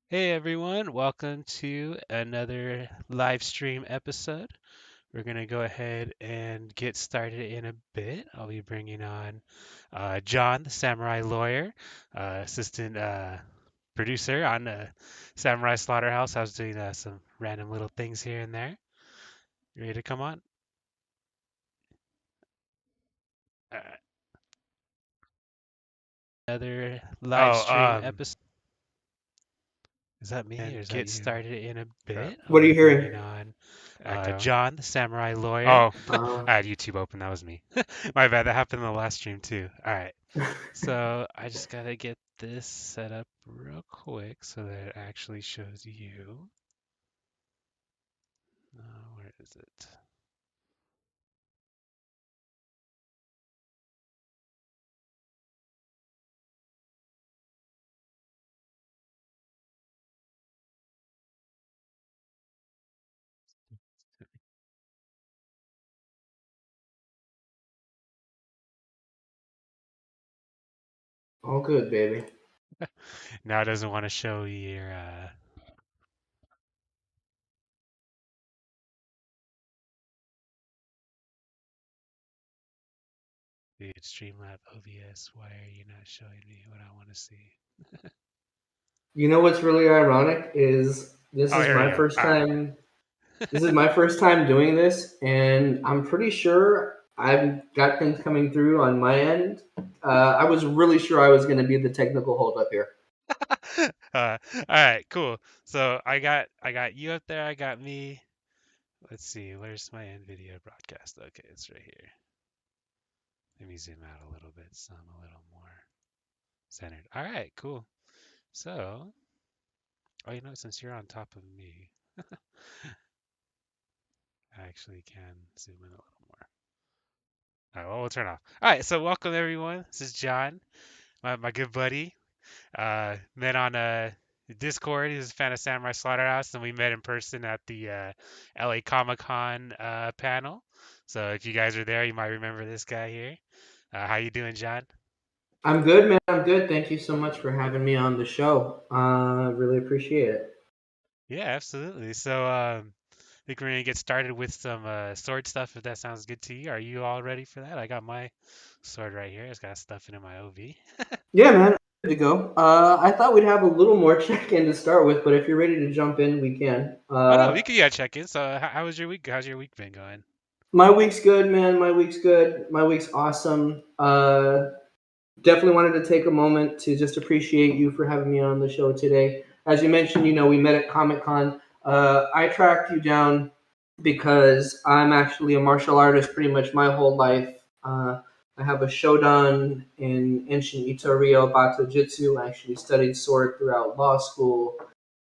Hey everyone, welcome to another live stream episode. We're going to go ahead and get started in a bit. I'll be bringing on John, the samurai lawyer, assistant producer on Samurai Slaughterhouse. I was doing some random little things here and there. You ready to come on? Uh, Another live Oh, stream episode. Is that me or and is that get you? started Started in a crap. bit. I'll What are be you hearing? bringing on Echo. John, the samurai lawyer. Oh, Uh, I had YouTube open. That was me. My bad. That happened in the last stream too. All right. So I just gotta get this set up real quick so that it actually shows you. Where is it? all good, baby. Now it doesn't want to show your the Streamlab OBS. Why are you not showing me what I want to see? You know what's really ironic is this oh, is here we my go. first All right. time. This is my first time doing this, and I'm pretty sure I've got things coming through on my end. I was really sure I was going to be the technical holdup here. All right, cool. So I got you up there. I got me. Let's see. Where's my NVIDIA broadcast? Okay, it's right here. Let me zoom out a little bit so I'm a little more centered. All right, cool. So, oh, since you're on top of me, I actually can zoom in a little more. All right, well, we'll turn off. All right, so welcome everyone. This is John, my good buddy. Met on Discord. He's a fan of Samurai Slaughterhouse, and we met in person at the LA Comic Con panel. So if you guys are there, you might remember this guy here. How you doing, John? I'm good, man. I'm good. Thank you so much for having me on the show. Really appreciate it. Yeah, absolutely. So I think we're gonna get started with some sword stuff if that sounds good to you. Are you all ready for that? I got my sword right here. It's got stuff in my OV. Yeah, man. Good to go. I thought we'd have a little more check-in to start with, but if you're ready to jump in, we can. Oh no, we could yeah check in. So how was your week? How's your week been going? My week's good, man. My week's good. My week's awesome. Definitely wanted to take a moment to just appreciate you for having me on the show today. As you mentioned, we met at Comic Con. I tracked you down because I'm actually a martial artist pretty much my whole life. I have a shodan in Enshin Ito-ryo Bato Jitsu. I actually studied sword throughout law school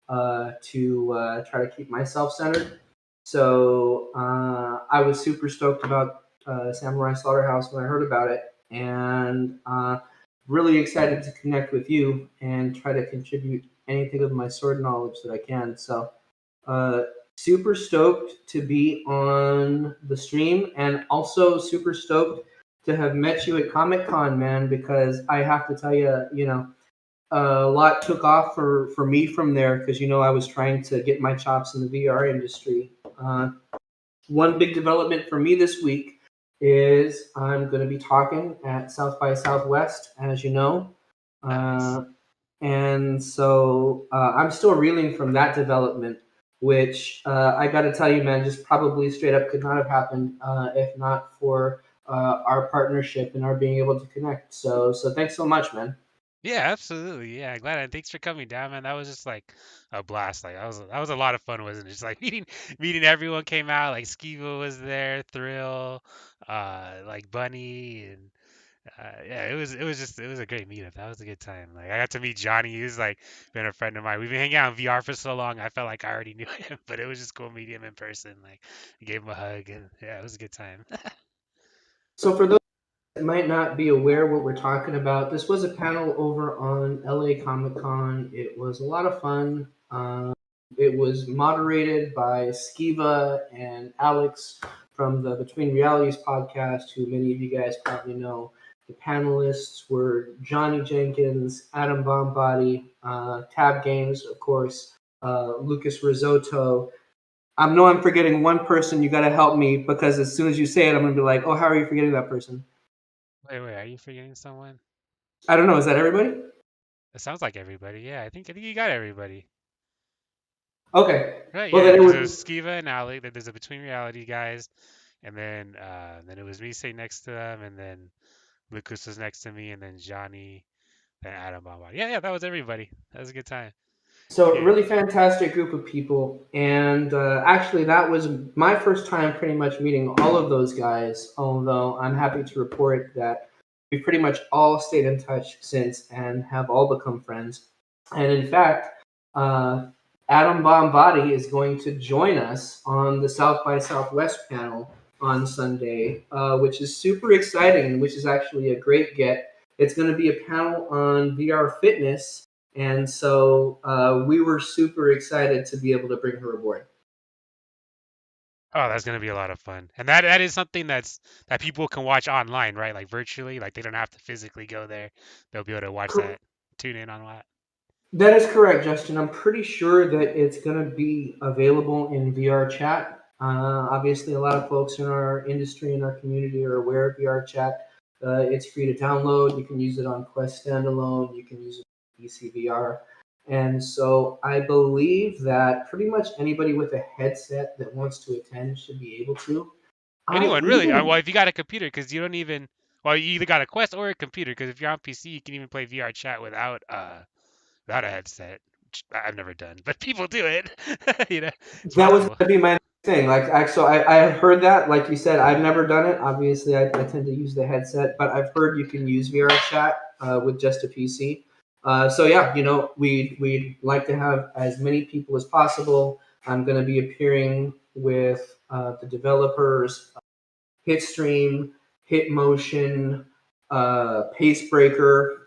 to try to keep myself centered. So I was super stoked about Samurai Slaughterhouse when I heard about it, and really excited to connect with you and try to contribute anything of my sword knowledge that I can. So uh, super stoked to be on the stream, and also super stoked to have met you at Comic Con, man. Because I have to tell you, a lot took off for me from there because I was trying to get my chops in the VR industry. One big development for me this week is I'm going to be talking at South by Southwest, as you know. Nice. Uh, and so I'm still reeling from that development, which I got to tell you, man, just probably straight up could not have happened if not for our partnership and our being able to connect. So thanks so much, man. Yeah, absolutely. Yeah, glad and thanks for coming down, man. That was just like a blast. Like that was a lot of fun, wasn't it? Just like meeting everyone came out. Like Skiva was there, Thrill, like Bunny, and yeah, it was a great meetup. That was a good time. Like I got to meet Johnny. He was like been a friend of mine. We've been hanging out in VR for so long. I felt like I already knew him, but it was just cool meeting him in person. Like I gave him a hug, and yeah, it was a good time. So for those that might not be aware what we're talking about, this was a panel over on LA Comic Con. It was a lot of fun. It was moderated by Skiva and Alex from the Between Realities podcast, who many of you guys probably know. The panelists were Johnny Jenkins, Adam Bombody, Tab Games, of course, Lucas Risotto. I know I'm forgetting one person. You got to help me because as soon as you say it, I'm going to be like, oh, how are you forgetting that person? Wait, are you forgetting someone? I don't know. Is that everybody? It sounds like everybody. Yeah, I think you got everybody. Okay. Right, Well, yeah, then it because it was would. Skiva and Ali. There's a Between Reality guys, and then it was me sitting next to them, and then Lucas was next to me, and then Johnny, then Adam Bamba. Yeah, that was everybody. That was a good time. So, Yeah. really fantastic group of people. And actually, that was my first time pretty much meeting all of those guys. Although I'm happy to report that we've pretty much all stayed in touch since and have all become friends. And in fact, uh, Adam Bombadi is going to join us on the South by Southwest panel on Sunday, which is super exciting, which is actually a great get. It's going to be a panel on VR fitness, and so we were super excited to be able to bring her aboard. Oh, that's gonna be a lot of fun. And that is something that people can watch online, right? Like virtually, like they don't have to physically go there. They'll be able to watch that, tune in on that. That is correct, Justin. I'm pretty sure that it's going to be available in VR chat. Obviously, a lot of folks in our industry and our community are aware of VR chat. It's free to download. You can use it on Quest standalone. You can use it on PC VR. And so I believe that pretty much anybody with a headset that wants to attend should be able to. I Anyone really? even Well, if you got a computer, because you don't even. Well, you either got a Quest or a computer, because if you're on PC, you can even play VR chat without a headset. Which I've never done, but people do it. It's That was possible. going to be my thing. Like, so I have heard that. Like you said, I've never done it. Obviously, I tend to use the headset, but I've heard you can use VR chat with just a PC. So yeah, we'd like to have as many people as possible. I'm going to be appearing with the developers, Hitstream, Hitmotion, Pacebreaker.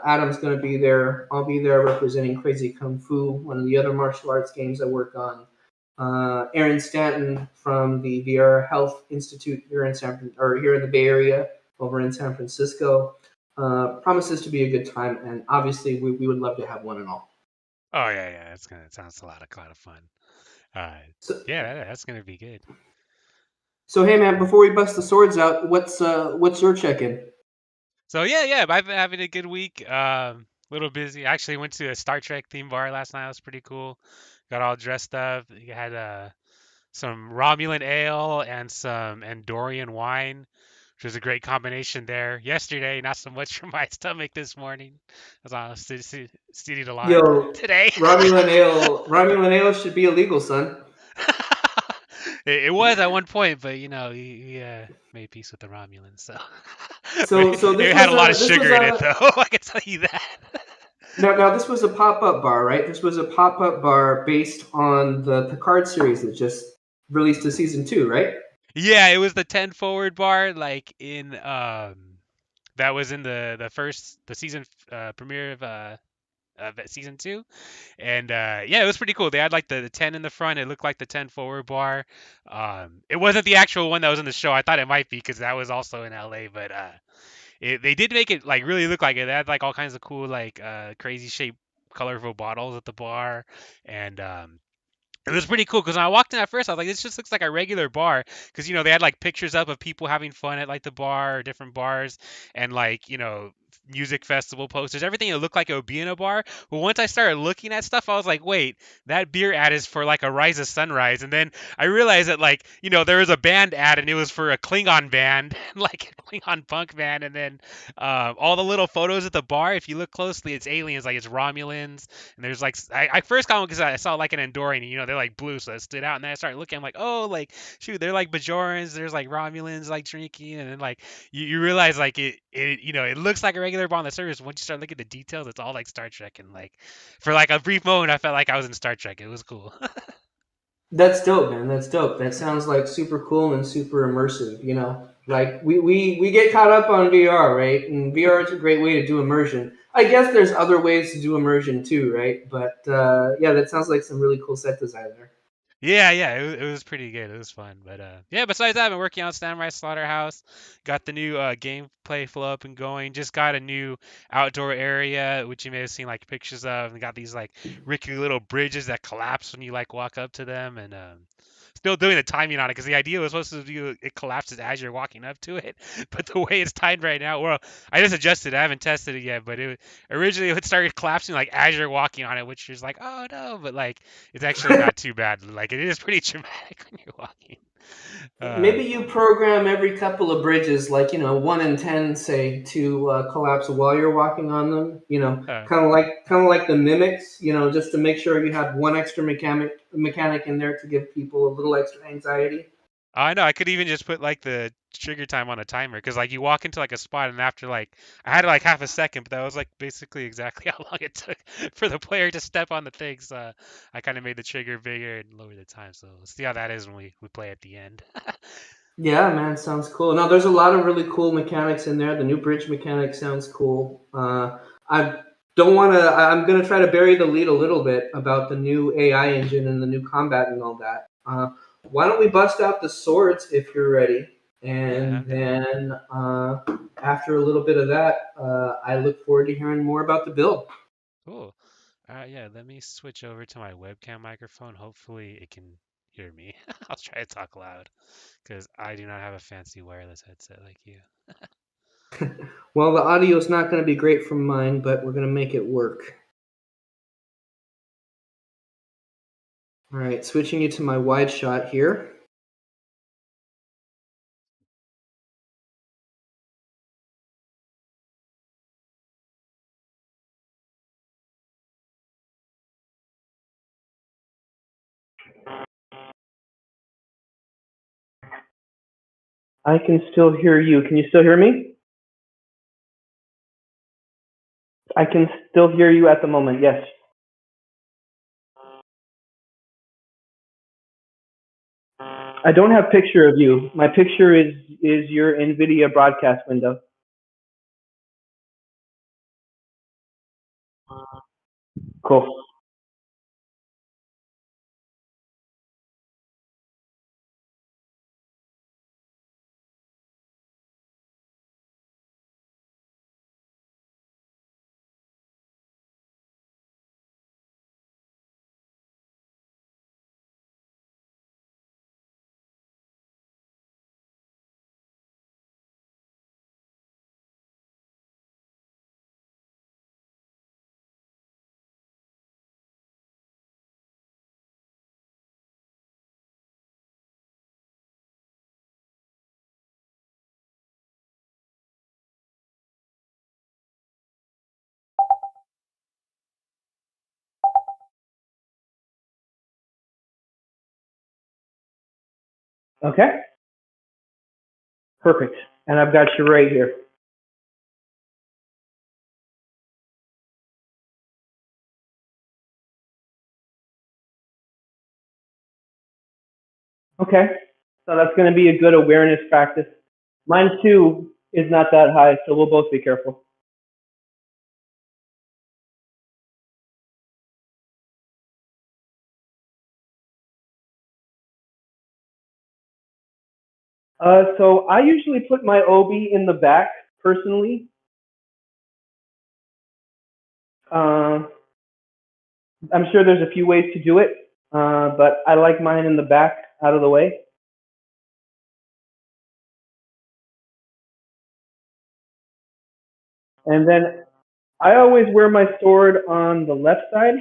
Adam's going to be there. I'll be there representing Crazy Kung Fu, one of the other martial arts games I work on. Aaron Stanton from the VR Health Institute here in here in the Bay Area, over in San Francisco. Promises to be a good time, and obviously we would love to have one and all. Oh yeah, it sounds a lot of fun. Uh, So, yeah, that's gonna be good. so hey man, before we bust the swords out, what's your check-in? So yeah, I've been having a good week. Little busy. I actually went to a Star Trek theme bar last night. It was pretty cool. Got all dressed up. You had some Romulan ale and some Andorian wine, which was a great combination there. Yesterday, not so much for my stomach this morning. I was on a studied a lot Yo, today. Romulan ale should be illegal, son. It was at one point, but he made peace with the Romulans, so So this it had was a lot a of this was sugar in it, a though. I can tell you that. now this was a pop-up bar, right? This was a pop-up bar based on the Picard series that just released to season 2, right? Yeah, it was the 10 forward bar, like in that was in the first the season premiere of season 2. And yeah, it was pretty cool. They had like the 10 in the front. It looked like the 10 forward bar. It wasn't the actual one that was in the show. I thought it might be because that was also in LA, but they did make it like really look like it. They had like all kinds of cool like crazy shaped colorful bottles at the bar. And it was pretty cool because when I walked in at first, I was like, this just looks like a regular bar. Because, they had like pictures up of people having fun at like the bar or different bars and like, music festival posters, everything. It looked like it would be in a bar. But once I started looking at stuff, I was like, wait, that beer ad is for like a Rise of Sunrise. And then I realized that like, there was a band ad and it was for a Klingon band, like a Klingon punk band. And then all the little photos at the bar, if you look closely, it's aliens, like it's Romulans. And there's like I first got one because I saw like an Andorian, they're like blue, so it stood out. And then I started looking, I'm like, oh, like shoot, they're like Bajorans. There's like Romulans like drinking, and then like you realize like it looks like a regular bar on the surface. Once you start looking at the details, it's all like Star Trek. And like for like a brief moment, I felt like I was in Star Trek. It was cool. That's dope, man. That's dope. That sounds like super cool and super immersive. Like we get caught up on VR, right? And VR is a great way to do immersion. I guess there's other ways to do immersion too, right? But yeah, that sounds like some really cool set design there. Yeah, it was pretty good. It was fun, but yeah. Besides that, I've been working on Samurai Slaughterhouse. Got the new gameplay flow up and going. Just got a new outdoor area, which you may have seen like pictures of. And got these like rickety little bridges that collapse when you like walk up to them, and still doing the timing on it because the idea was supposed to be it collapses as you're walking up to it, but the way it's timed right now, well, I just adjusted it. I haven't tested it yet, but originally it started collapsing like as you're walking on it, which is like, oh no, but like it's actually not too bad. Like it is pretty dramatic when you're walking. Uh, Maybe you program every couple of bridges, like 1 in 10, say, to collapse while you're walking on them. uh, Kind of like the mimics. Just to make sure you have one extra mechanic in there to give people a little extra anxiety. I know I could even just put like the trigger time on a timer because like you walk into like a spot and after like I had like half a second, but that was like basically exactly how long it took for the player to step on the things. I kind of made the trigger bigger and lower the time. So let's see how that is when we play at the end. Yeah, man, sounds cool. No, there's a lot of really cool mechanics in there. The new bridge mechanic sounds cool. I don't want to. I'm gonna try to bury the lead a little bit about the new AI engine and the new combat and all that. Why don't we bust out the swords if you're ready? Yeah, And I'm down. then after a little bit of that, I look forward to hearing more about the build. Cool. Yeah, let me switch over to my webcam microphone. Hopefully it can hear me. I'll try to talk loud because I do not have a fancy wireless headset like you. Well, the audio is not going to be great from mine, but we're going to make it work. All right, switching you to my wide shot here. I can still hear you. Can you still hear me? I can still hear you at the moment, yes. I don't have picture of you. My picture is your NVIDIA broadcast window. Cool. Okay, perfect. And I've got you right here. Okay, so that's going to be a good awareness practice. Mine too is not that high, so we'll both be careful. So I usually put my obi in the back personally. Uh, I'm sure there's a few ways to do it, but I like mine in the back, out of the way. And then I always wear my sword on the left side,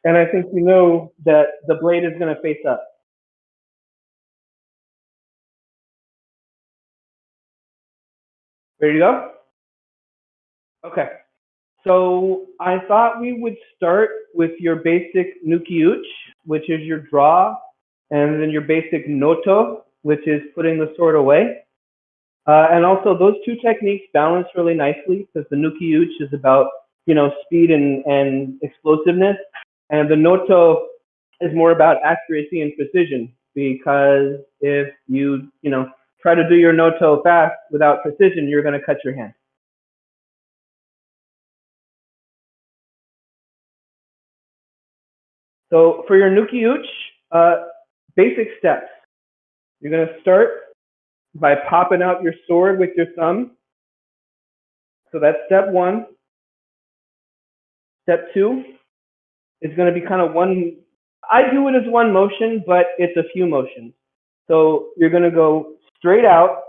and I think you know that the blade is going to face up. Ready to go? Okay. So I thought we would start with your basic nuki-uchi, which is your draw, and then your basic noto, which is putting the sword away. And also, those two techniques balance really nicely because the nuki-uchi is about speed and explosiveness, and the noto is more about accuracy and precision. Because if you try to do your noto fast without precision, you're going to cut your hand. So for your Nuki Uch, basic steps. You're going to start by popping out your sword with your thumb. So that's step one. Step two is going to be kind of one. I do it as one motion, but it's a few motions. So you're going to go straight out.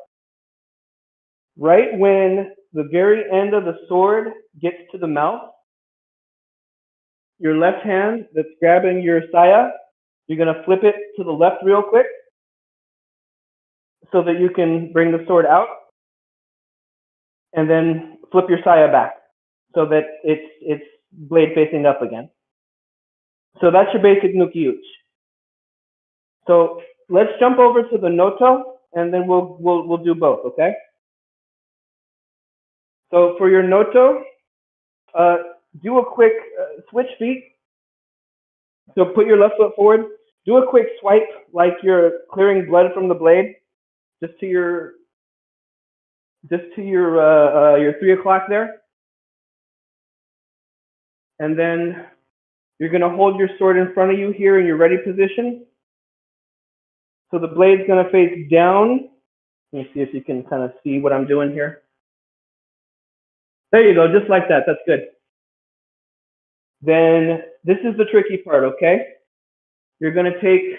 Right when the very end of the sword gets to the mouth, your left hand that's grabbing your saya, you're going to flip it to the left real quick so that you can bring the sword out, and then flip your saya back so that it's blade facing up again. So that's your basic Nuki Uch. So let's jump over to the Noto, and then we'll do both, okay? So for your Noto, do a quick switch feet. So put your left foot forward. Do a quick swipe like you're clearing blood from the blade, just to your 3 o'clock there. And then you're going to hold your sword in front of you here in your ready position. So the blade's going to face down. Let me see if you can kind of see what I'm doing here. There you go, just like that. That's good. Then this is the tricky part, okay? You're going to take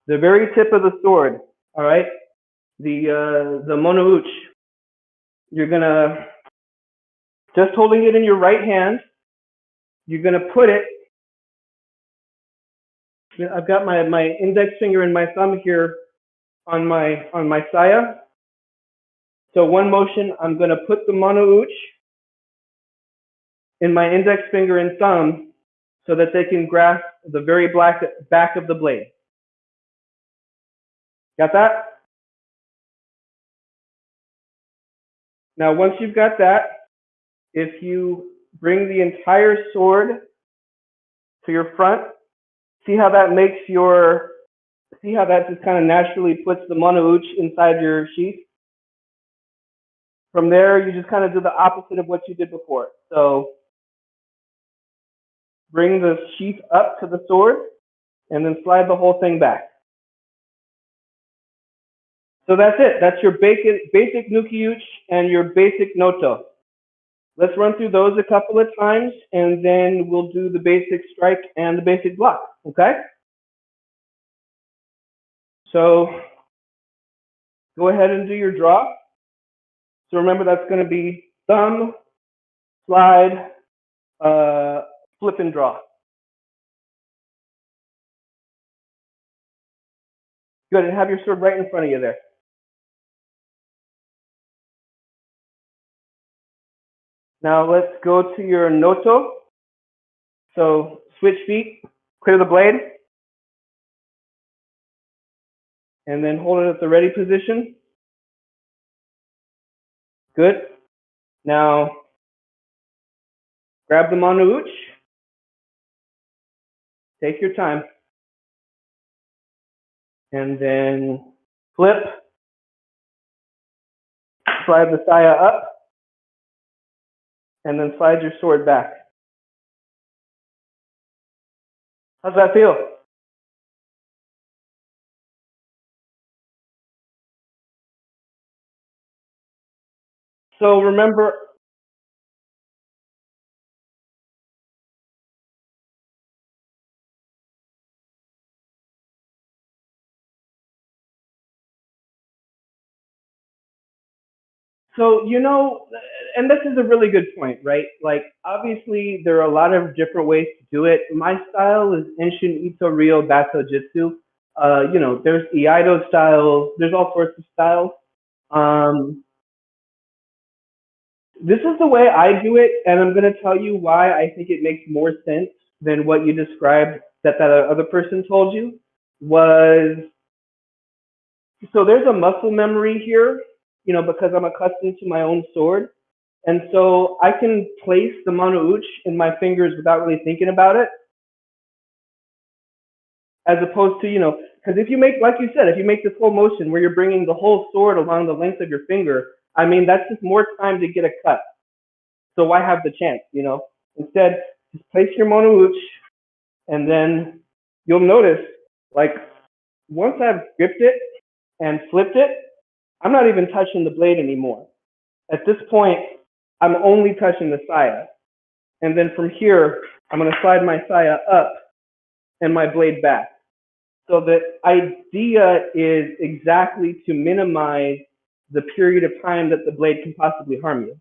the very tip of the sword, all right? The mono uch. You're going to, just holding it in your right hand, you're going to put it, I've got my index finger and my thumb here on my saya. So one motion, I'm going to put the mono uch in my index finger and thumb so that they can grasp the very back of the blade. Got that? Now, once you've got that, if you bring the entire sword to your front, see how that just kind of naturally puts the mono uch inside your sheath? From there, you just kind of do the opposite of what you did before. So bring the sheath up to the sword and then slide the whole thing back. So that's it. That's your basic Nuki Uch and your basic Noto. Let's run through those a couple of times, and then we'll do the basic strike and the basic block, okay? So go ahead and do your draw. So remember, that's going to be thumb, slide, flip, and draw. Good, and have your sword right in front of you there. Now let's go to your Noto. So switch feet, clear the blade, and then hold it at the ready position. Good. Now grab the mono uch. Take your time. And then flip. Slide the saya up. And then slide your sword back. How's that feel? So remember, and this is a really good point, right? Like, obviously, there are a lot of different ways to do it. My style is Enshin Ito Ryo Bato Jitsu. There's Iaido style, there's all sorts of styles. Um, this is the way I do it, and I'm going to tell you why I think it makes more sense than what you described that other person told you. So there's a muscle memory here, because I'm accustomed to my own sword. And so I can place the mono uch in my fingers without really thinking about it. As opposed to, because if you make, like you said, if you make this whole motion where you're bringing the whole sword along the length of your finger, I mean, that's just more time to get a cut. So why have the chance, Instead, just place your mono uch and then you'll notice, like, once I've gripped it and flipped it, I'm not even touching the blade anymore. At this point, I'm only touching the saya. And then from here, I'm going to slide my saya up and my blade back. So the idea is exactly to minimize the period of time that the blade can possibly harm you.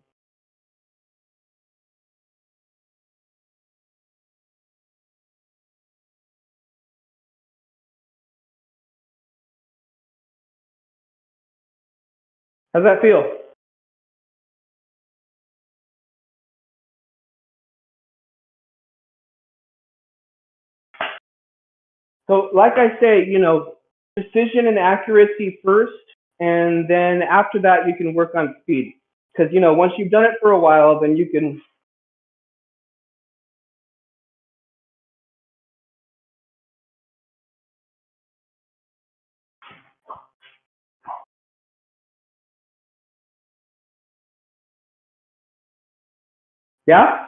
How's that feel? So like I say, precision and accuracy first, and then after that you can work on speed. Because, once you've done it for a while, then you can. Yeah?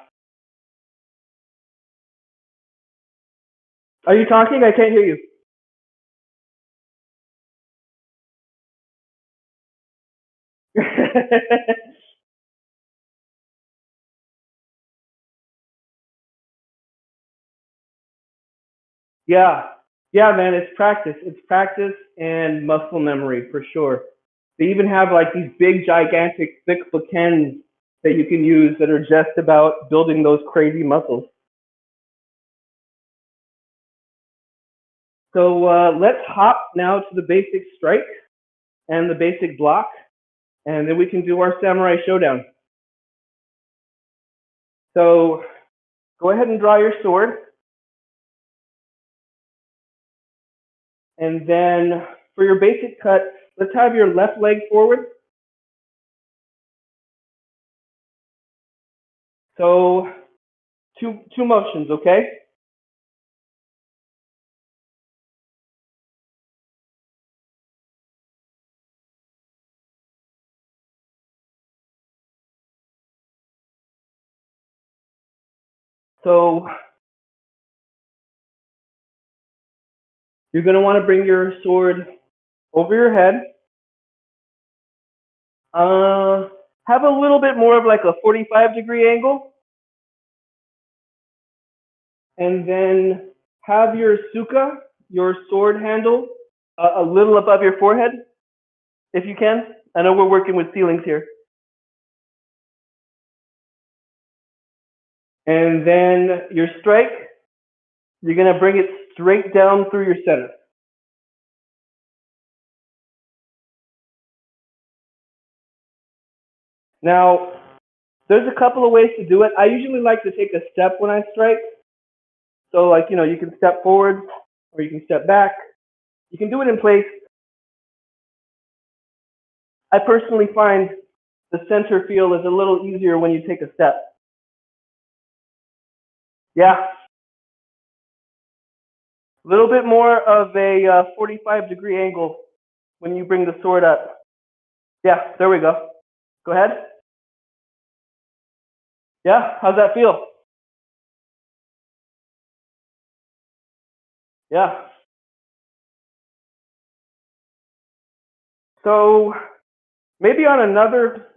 Are you talking? I can't hear you. Yeah. Yeah, man, it's practice. It's practice and muscle memory for sure. They even have like these big, gigantic, thick bookends that you can use that are just about building those crazy muscles. So let's hop now to the basic strike and the basic block, and then we can do our samurai showdown. So go ahead and draw your sword. And then for your basic cut, let's have your left leg forward. So two motions, okay? So you're going to want to bring your sword over your head. Have a little bit more of like a 45-degree angle. And then have your suka, your sword handle, a little above your forehead, if you can. I know we're working with ceilings here. And then your strike, you're going to bring it straight down through your center. Now, there's a couple of ways to do it. I usually like to take a step when I strike. So like, you can step forward or you can step back. You can do it in place. I personally find the center feel is a little easier when you take a step. Yeah. A little bit more of a 45-degree angle when you bring the sword up. Yeah, there we go. Go ahead. Yeah, how's that feel? Yeah. So maybe on another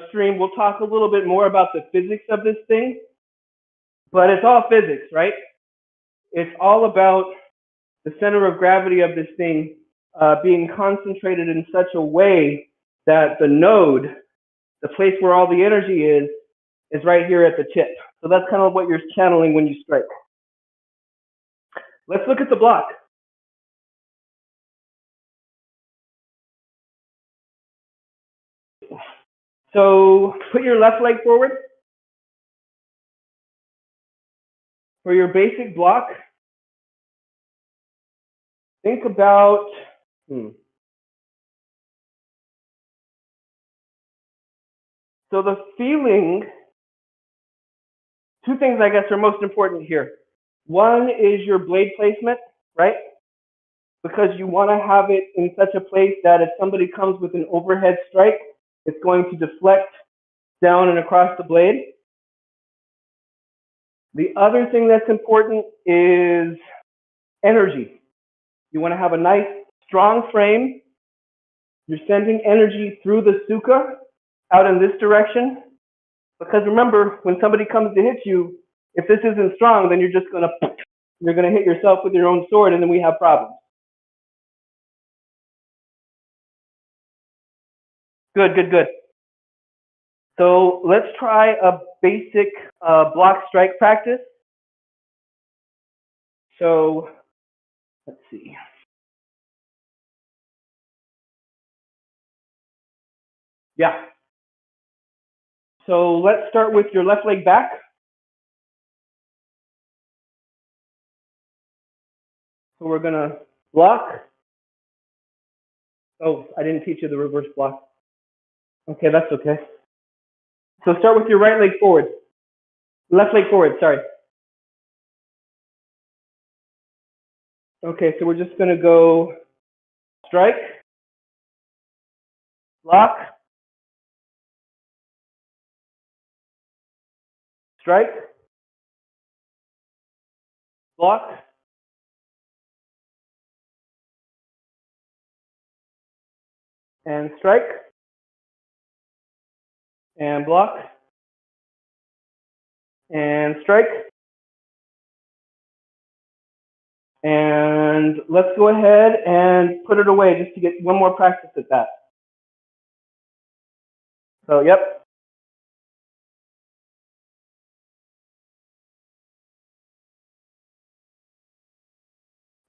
stream, we'll talk a little bit more about the physics of this thing. But it's all physics, right? It's all about the center of gravity of this thing being concentrated in such a way that the node, the place where all the energy is right here at the tip. So that's kind of what you're channeling when you strike. Let's look at the block. So put your left leg forward. For your basic block, think about, so the feeling, two things I guess are most important here. One is your blade placement, right? Because you want to have it in such a place that if somebody comes with an overhead strike, it's going to deflect down and across the blade. The other thing that's important is energy. You want to have a nice, strong frame. You're sending energy through the suka out in this direction. Because remember, when somebody comes to hit you, if this isn't strong, then you're gonna hit yourself with your own sword, and then we have problems. Good, good, good. So let's try a basic block strike practice. So let's see. Yeah. So let's start with your left leg back. So we're gonna block. Oh, I didn't teach you the reverse block. Okay, that's okay. So start with your right leg forward. Left leg forward, sorry. Okay, so we're just gonna go strike, block, strike, block, and strike, and block, and strike. And let's go ahead and put it away just to get one more practice at that. So, yep.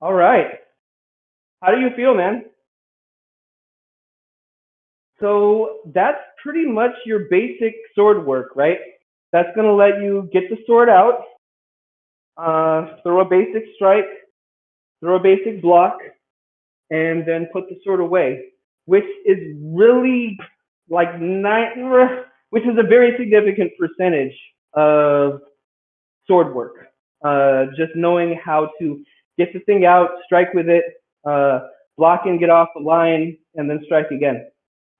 All right. How do you feel, man? So that's pretty much your basic sword work, right? That's going to let you get the sword out, throw a basic strike, throw a basic block, and then put the sword away, which is really like which is a very significant percentage of sword work. Just knowing how to get the thing out, strike with it, block and get off the line, and then strike again.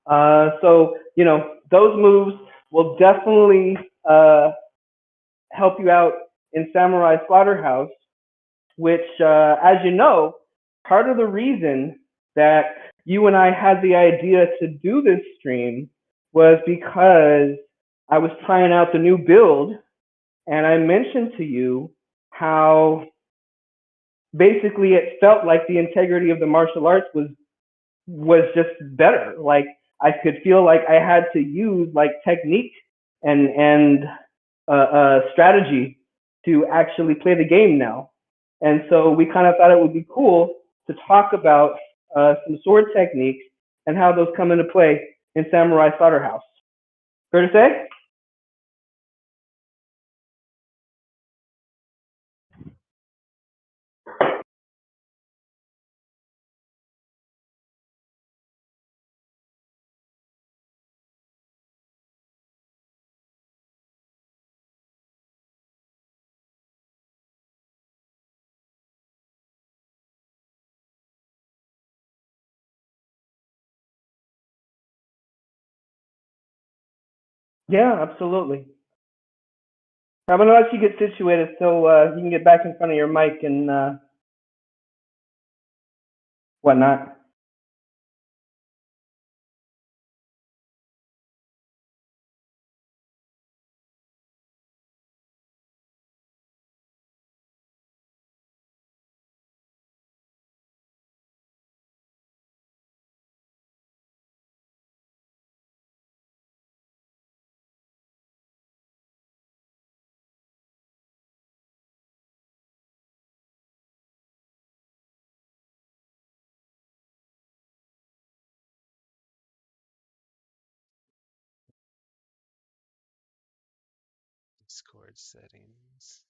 So, you know, those moves will definitely help you out in Samurai Slaughterhouse, which, as you know, part of the reason that you and I had the idea to do this stream was because I was trying out the new build, and I mentioned to you how basically it felt like the integrity of the martial arts was just better. Like I could feel like I had to use like technique and strategy to actually play the game now. And so we kind of thought it would be cool to talk about some sword techniques and how those come into play in Samurai Slaughterhouse. Fair to say? Yeah, absolutely. I'm gonna let you get situated so you can get back in front of your mic and whatnot. Discord settings.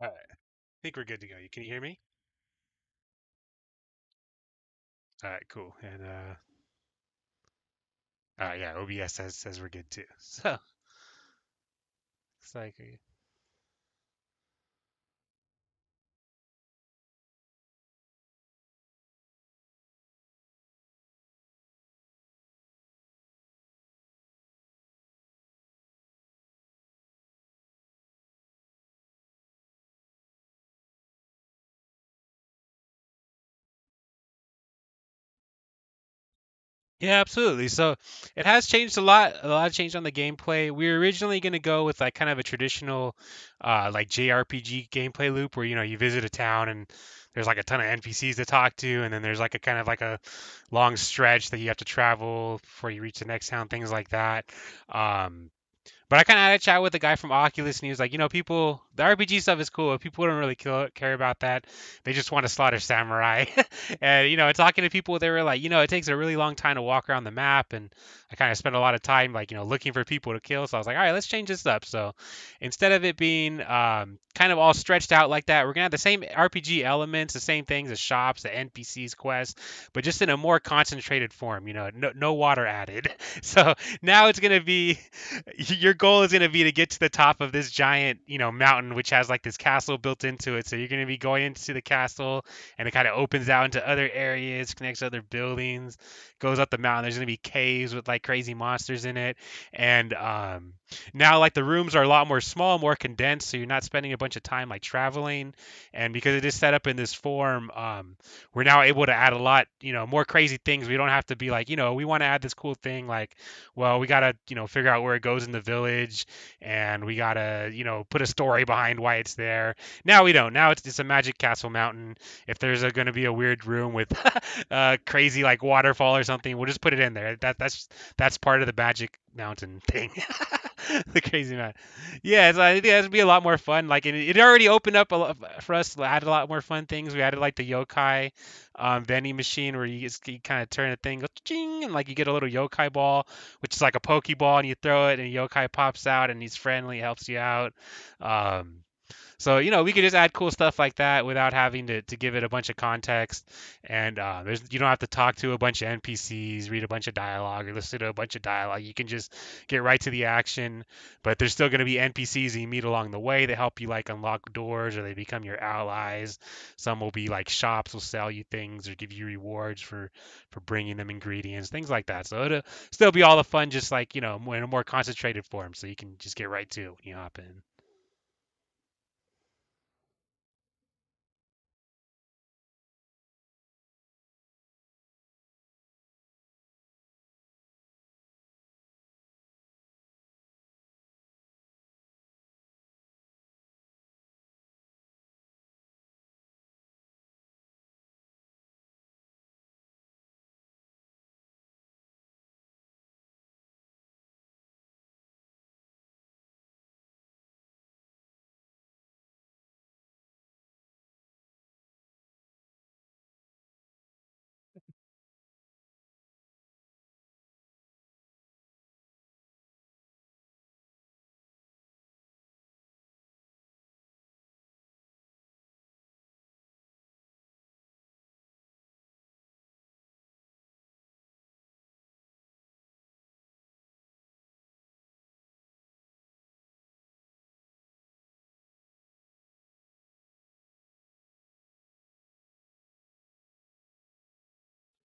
All right. I think we're good to go. Can you hear me? All right, cool. And yeah, OBS says we're good too. So it's like Yeah, absolutely. So it has changed a lot of change on the gameplay. We were originally going to go with like kind of a traditional, like JRPG gameplay loop where you visit a town and there's like a ton of NPCs to talk to, and then there's like a kind of like a long stretch that you have to travel before you reach the next town, things like that. Um, but I kind of had a chat with the guy from Oculus, and he was like, people, the RPG stuff is cool, but people don't really care about that. They just want to slaughter samurai. And, talking to people, they were like, it takes a really long time to walk around the map. And I kind of spent a lot of time, like, looking for people to kill. So I was like, all right, let's change this up. So instead of it being kind of all stretched out like that, we're going to have the same RPG elements, the same things, the shops, the NPCs, quests, but just in a more concentrated form, no water added. So now it's going to be your goal is going to be to get to the top of this giant, mountain, which has like this castle built into it. So you're going to be going into the castle, and it kind of opens out into other areas, connects to other buildings, goes up the mountain. There's going to be caves with like crazy monsters in it, and now like the rooms are a lot more small, more condensed, so you're not spending a bunch of time like traveling. And because it is set up in this form, we're now able to add a lot, more crazy things. We don't have to be like, we want to add this cool thing like, well, we gotta, figure out where it goes in the village, and we gotta, put a story behind why it's there. Now we don't. Now it's a magic castle mountain. If there's gonna be a weird room with crazy like waterfall or something, we'll just put it in there. That's part of the magic mountain thing. The crazy man. Yeah, so I think that'd be a lot more fun. Like, and it already opened up a lot for us. Added a lot more fun things. We added like the yokai vending machine where you kind of turn a thing, go ching, and like you get a little yokai ball, which is like a pokeball, and you throw it, and a yokai pops out, and he's friendly, helps you out. Um, so, we could just add cool stuff like that without having to give it a bunch of context. And you don't have to talk to a bunch of NPCs, read a bunch of dialogue, or listen to a bunch of dialogue. You can just get right to the action. But there's still going to be NPCs that you meet along the way that help you like unlock doors, or they become your allies. Some will be like shops will sell you things or give you rewards for bringing them ingredients, things like that. So it'll still be all the fun, just like in a more concentrated form, so you can just get right to it when you hop in.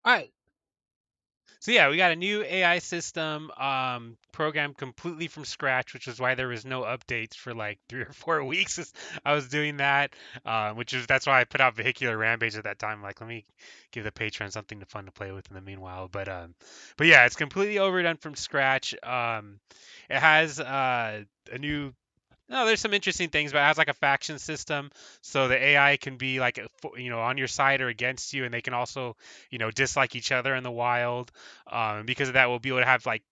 All right. So yeah, we got a new AI system programmed completely from scratch, which is why there was no updates for like 3 or 4 weeks as I was doing that. That's why I put out Vehicular Rampage at that time. Like, let me give the patron something fun to play with in the meanwhile. But yeah, it's completely overdone from scratch. It has a new no, there's some interesting things, but it has like a faction system, so the AI can be like, on your side or against you, and they can also, dislike each other in the wild. And because of that, we'll be able to have like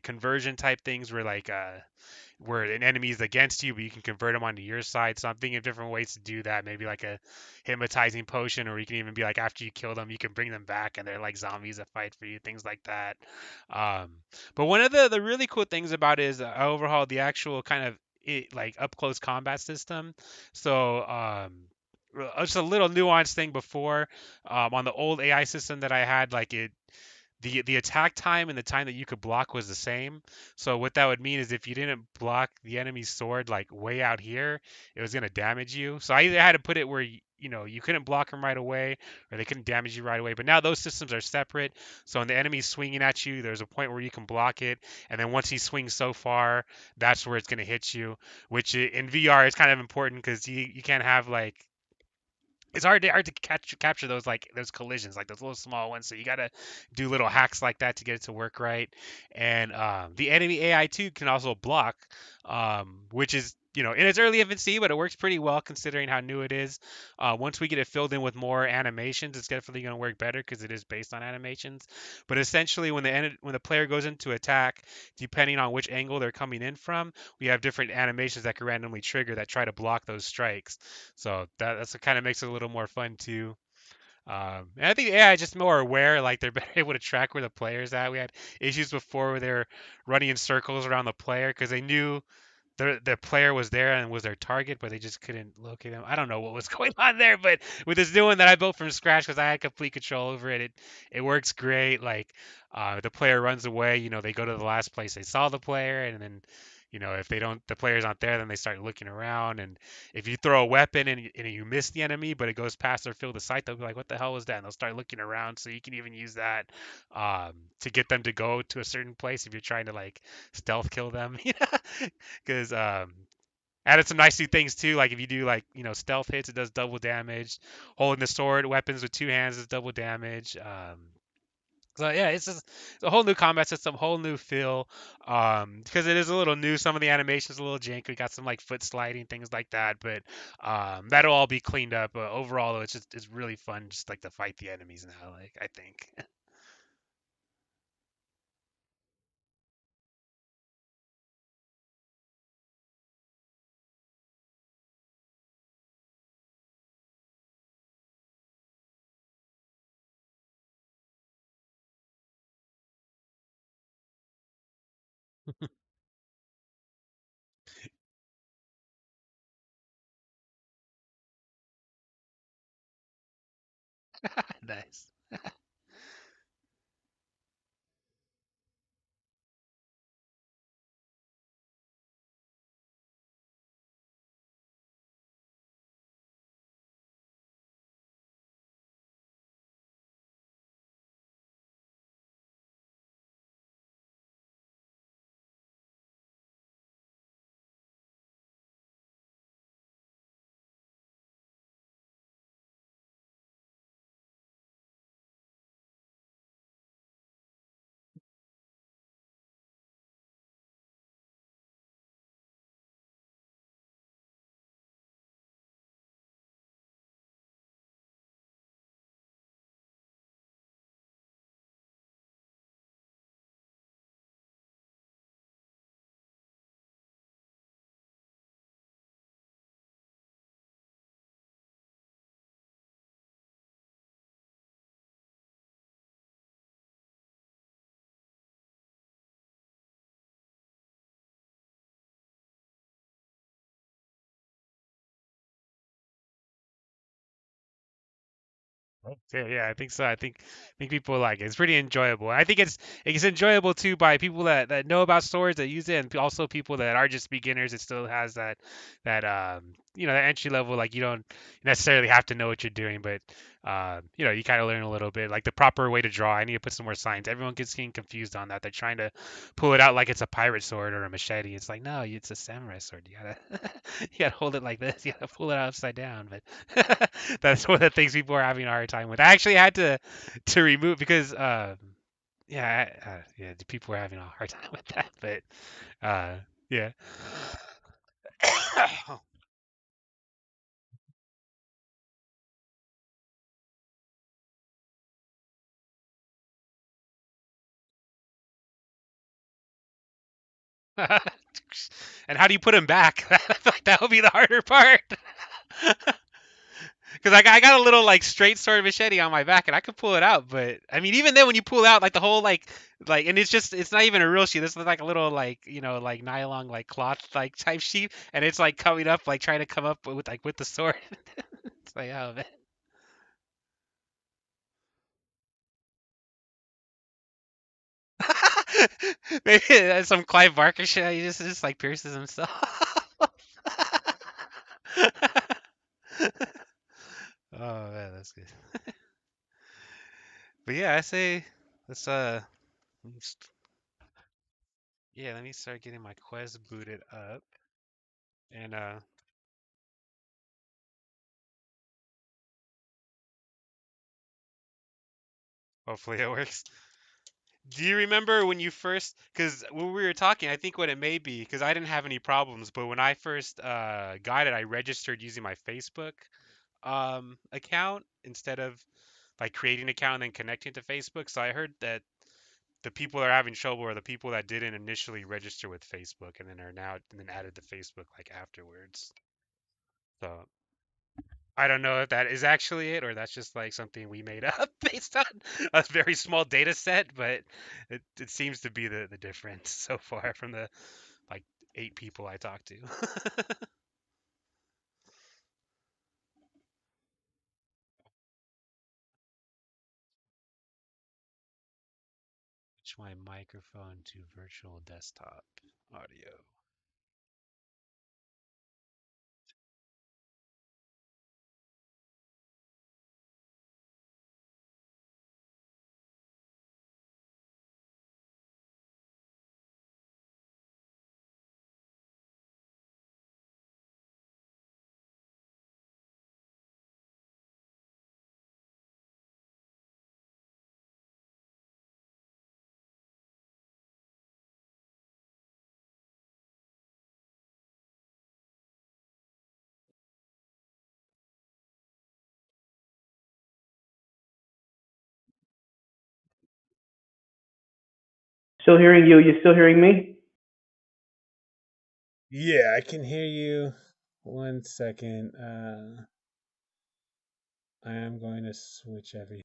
conversion type things where an enemy is against you, but you can convert them onto your side. So I'm thinking of different ways to do that. Maybe like a hypnotizing potion, or you can even be like after you kill them, you can bring them back, and they're like zombies that fight for you, things like that. Um, but one of the really cool things about it is I overhauled the actual kind of like up close combat system. So just a little nuanced thing before on the old AI system that I had, like the attack time and the time that you could block was the same. So what that would mean is if you didn't block the enemy's sword like way out here, it was gonna damage you. So I either had to put it where you couldn't block them right away, or they couldn't damage you right away. But now those systems are separate. So when the enemy's swinging at you, there's a point where you can block it, and then once he swings so far, that's where it's gonna hit you. Which in VR is kind of important because you can't have like it's hard to capture those like those collisions, like those little small ones. So you gotta do little hacks like that to get it to work right. And the enemy AI too can also block, which is in its early infancy, but it works pretty well considering how new it is. Once we get it filled in with more animations, it's definitely going to work better because it is based on animations. But essentially, when the player goes into attack, depending on which angle they're coming in from, we have different animations that can randomly trigger that try to block those strikes. So that's what kind of makes it a little more fun too. And I think the AI is just more aware, like they're better able to track where the player's at. We had issues before where they were running in circles around the player because they knew the player was there and was their target, but they just couldn't locate them. I don't know what was going on there, but with this new one that I built from scratch because I had complete control over it, it works great. Like the player runs away, they go to the last place they saw the player, and then if they don't, the player's not there, then they start looking around. And if you throw a weapon and you miss the enemy, but it goes past their field of sight, they'll be like, "What the hell was that?" And they'll start looking around. So you can even use that to get them to go to a certain place if you're trying to like stealth kill them. Because added some nice new things too. Like if you do like stealth hits, it does double damage. Holding the sword weapons with two hands is double damage. So yeah, it's just a whole new combat system, whole new feel. Because it is a little new. Some of the animations a little janky. We got some like foot sliding things like that, but that'll all be cleaned up. Overall, though, it's really fun just like to fight the enemies now. Like I think. Nice. Okay, yeah, I think so. I think people like it. It's pretty enjoyable. I think it's enjoyable too by people that know about swords that use it, and also people that are just beginners. It still has that entry level. Like you don't necessarily have to know what you're doing, but you kind of learn a little bit. Like the proper way to draw. I need to put some more signs. Everyone gets getting confused on that. They're trying to pull it out like it's a pirate sword or a machete. It's like no, it's a samurai sword. You gotta you gotta hold it like this. You gotta pull it out upside down. But that's one of the things people are having a hard time with. I actually had to remove because yeah, the people were having a hard time with that. But yeah. And how do you put him back? I feel like that would be the harder part. Because I got a little like straight sword machete on my back and I could pull it out, but I mean even then when you pull out like the whole like and it's not even a real sheath. This is like a little like like nylon like cloth like type sheath, and it's like coming up like trying to come up with the sword. It's like oh man. Maybe that's some Clive Barker shit. He just like pierces himself. Oh man, that's good. But yeah, I say let's let me yeah, let me start getting my quest booted up. And Hopefully it works. Do you remember when you first? Because when we were talking, I think what it may be, because I didn't have any problems, but when I first got it, I registered using my Facebook account instead of like creating an account and then connecting to Facebook. So I heard that the people that are having trouble are the people that didn't initially register with Facebook and then are now and then added to Facebook like afterwards. So I don't know if that is actually it or that's just like something we made up based on a very small data set, but it seems to be the difference so far from the like 8 people I talked to. Switch my microphone to virtual desktop audio. Still hearing you. You still hearing me? Yeah, I can hear you. 1 second. I am going to switch everything.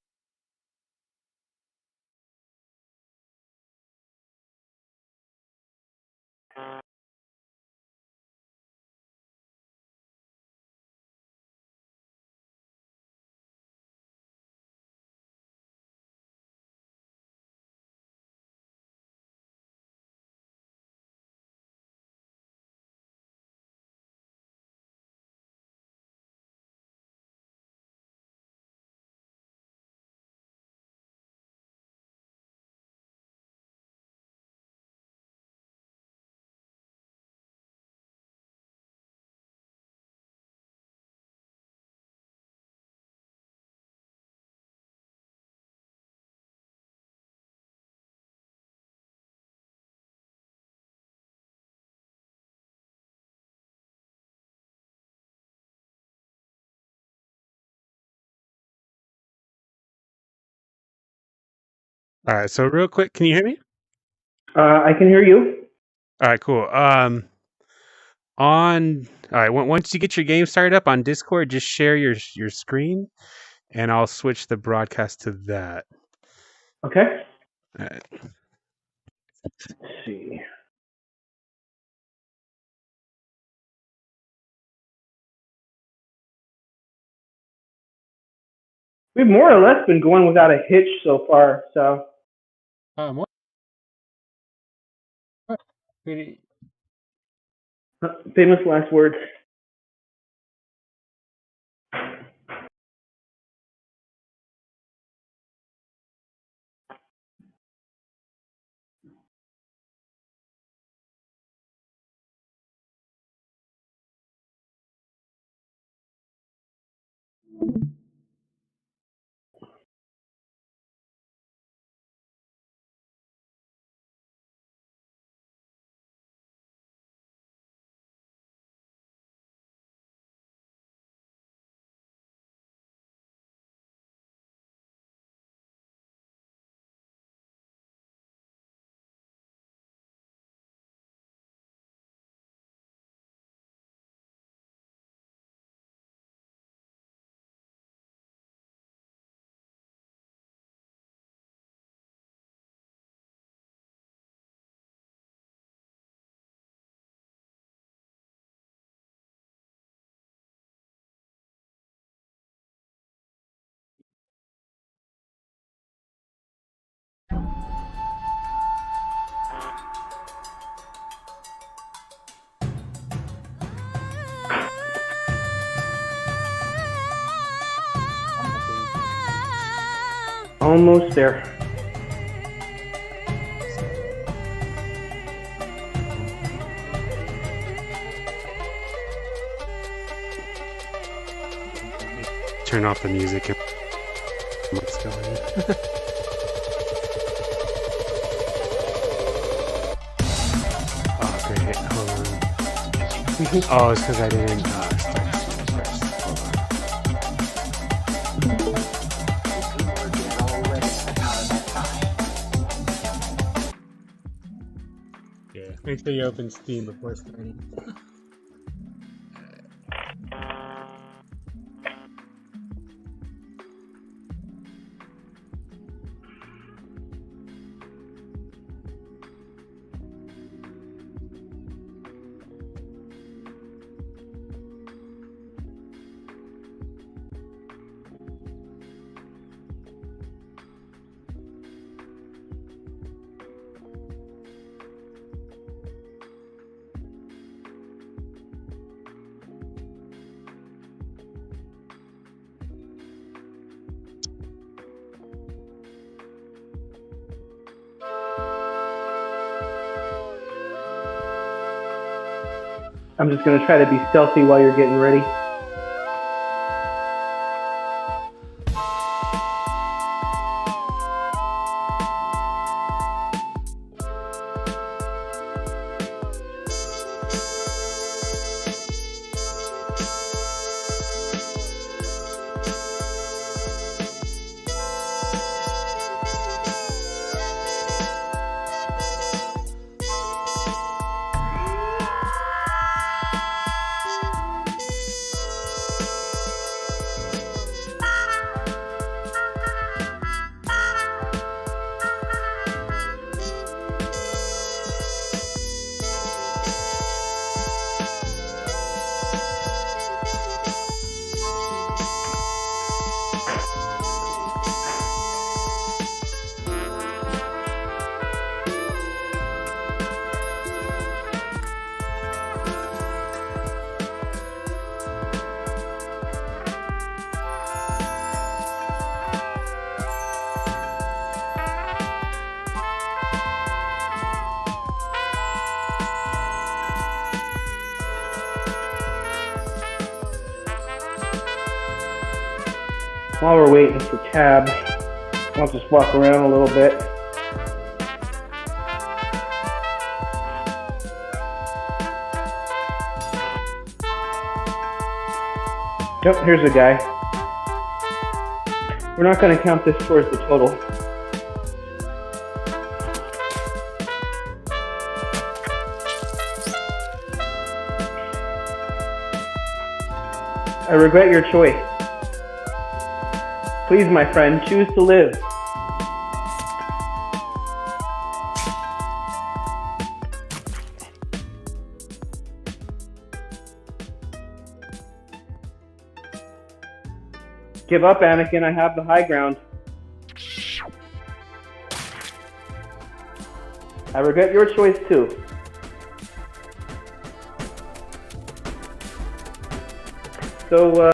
All right, so real quick, can you hear me? I can hear you. All right, cool. On all right, once you get your game started up on Discord, just share your screen, and I'll switch the broadcast to that. Okay. All right. Let's see. We've more or less been going without a hitch so far. So What? Pretty- famous last words. Almost there. Turn off the music. What's going? Oh, it's because I didn't start first. Hold on. Yeah, make sure you open Steam before starting. I'm just going to try to be stealthy while you're getting ready. While we're waiting for Tab, I'll just walk around a little bit. Yep, here's a guy. We're not going to count this towards the total. I regret your choice. Please, my friend, choose to live. Give up, Anakin. I have the high ground. I regret your choice, too. So,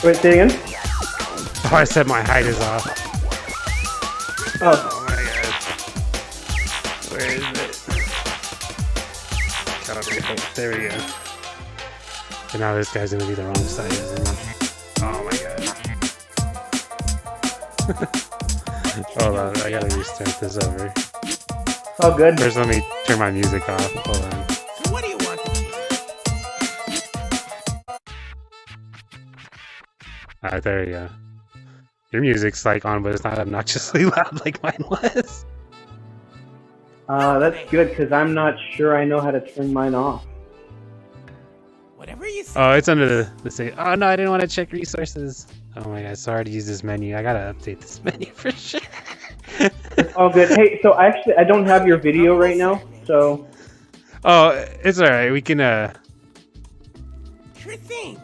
wait, say again? Oh, I said my height is off. Oh. Oh my god. Where is it? There we go. And now this guy's gonna be the wrong size, isn't he? Oh my god. Hold on, I gotta restart this over. Oh, good. First, let me turn my music off. Hold on. So what do you want to do? Alright, there you go. Your music's like on, but it's not obnoxiously loud like mine was. That's good, because I'm not sure I know how to turn mine off. Whatever you Oh, it's under the save. Oh no, I didn't want to check resources. Oh my god, sorry to use this menu. I gotta update this menu for sure. It's all good. Hey, so actually, I don't have your video right now, so. Oh, it's alright. We can Sure thing.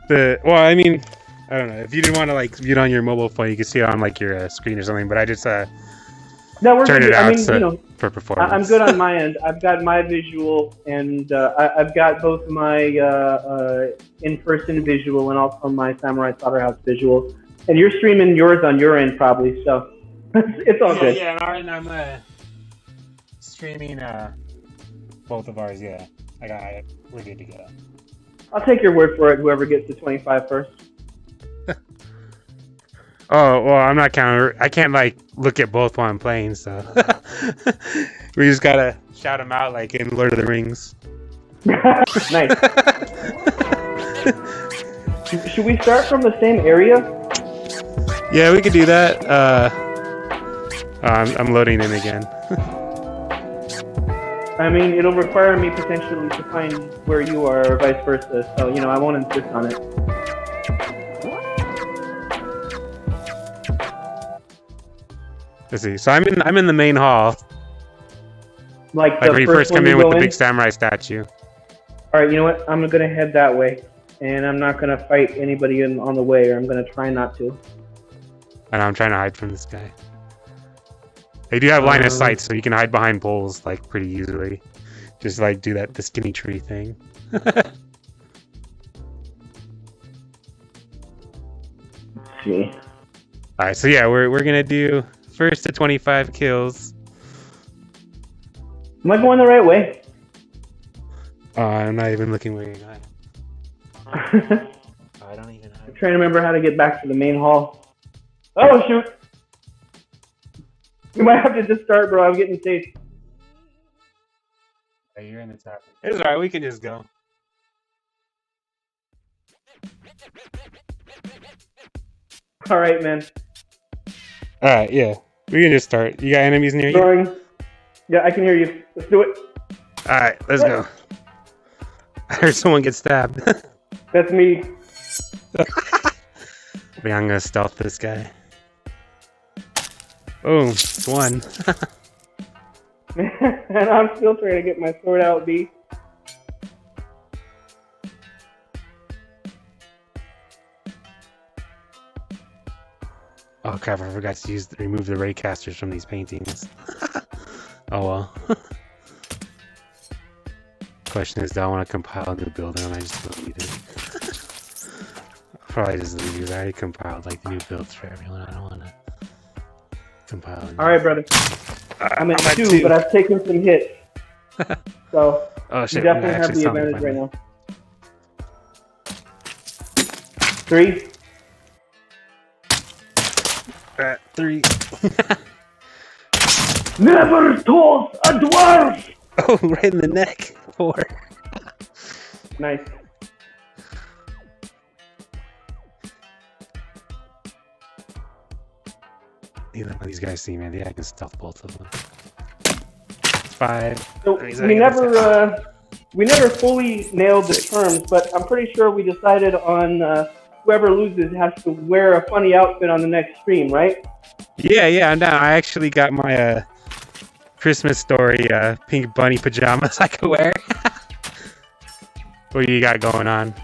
Well, I mean, I don't know. If you didn't want to like view it on your mobile phone, you could see it on like your screen or something. But I just No, we're turned good. it out I mean, for performance. I'm good on my end. I've got my visual, and I've got both my in-person visual and also my Samurai Slaughterhouse visual. And you're streaming yours on your end probably, so it's all good. Yeah, and I'm streaming both of ours. Yeah, we're good to go. I'll take your word for it. Whoever gets to 25 first. Oh well, I'm not counting. I can't like look at both while I'm playing, so we just gotta shout them out like in Lord of the Rings. Nice. Should we start from the same area? Yeah, we could do that. I'm loading in again. I mean, it'll require me potentially to find where you are, or vice versa. So I won't insist on it. Let's see. So I'm in the main hall. Like Like when you first come in with the big samurai statue. All right, you know what? I'm gonna head that way, and I'm not gonna fight anybody on the way, or I'm gonna try not to. And I'm trying to hide from this guy. They do have line of sight, so you can hide behind poles like pretty easily. Just like do the skinny tree thing. Let's see. All right, so yeah, we're gonna do first to 25 kills. Am I going the right way? I'm not even looking where you're going. I'm I don't even know. trying to remember how to get back to the main hall. Oh shoot! We might have to just start, bro. I'm getting chased. Hey, you're in the top. It's alright, we can just go. All right, man. Alright, yeah. We can just start. You got enemies near you? Throwing. Yeah, I can hear you. Let's do it. Alright, let's go. I heard someone get stabbed. That's me. I'm gonna stealth this guy. Boom, it's one. And I'm still trying to get my sword out, B. Oh crap, I forgot to remove the raycasters from these paintings. Oh well. Question is, do I want to compile a new build or am I just delete it? I'll probably just leave it. I already compiled like the new builds for everyone. I don't want to compile. All right, brother. I'm at two, but I've taken some hits. So oh shit! You definitely have the advantage right now. 3. 3. Never toss a dwarf! Oh, right in the neck. 4. Nice. Neither one of these guys see me. Yeah, I can stealth both of them. 5. So we never fully nailed the terms, but I'm pretty sure we decided on whoever loses has to wear a funny outfit on the next stream, right? Yeah, I'm down. I actually got my Christmas Story pink bunny pajamas I could wear. What do you got going on?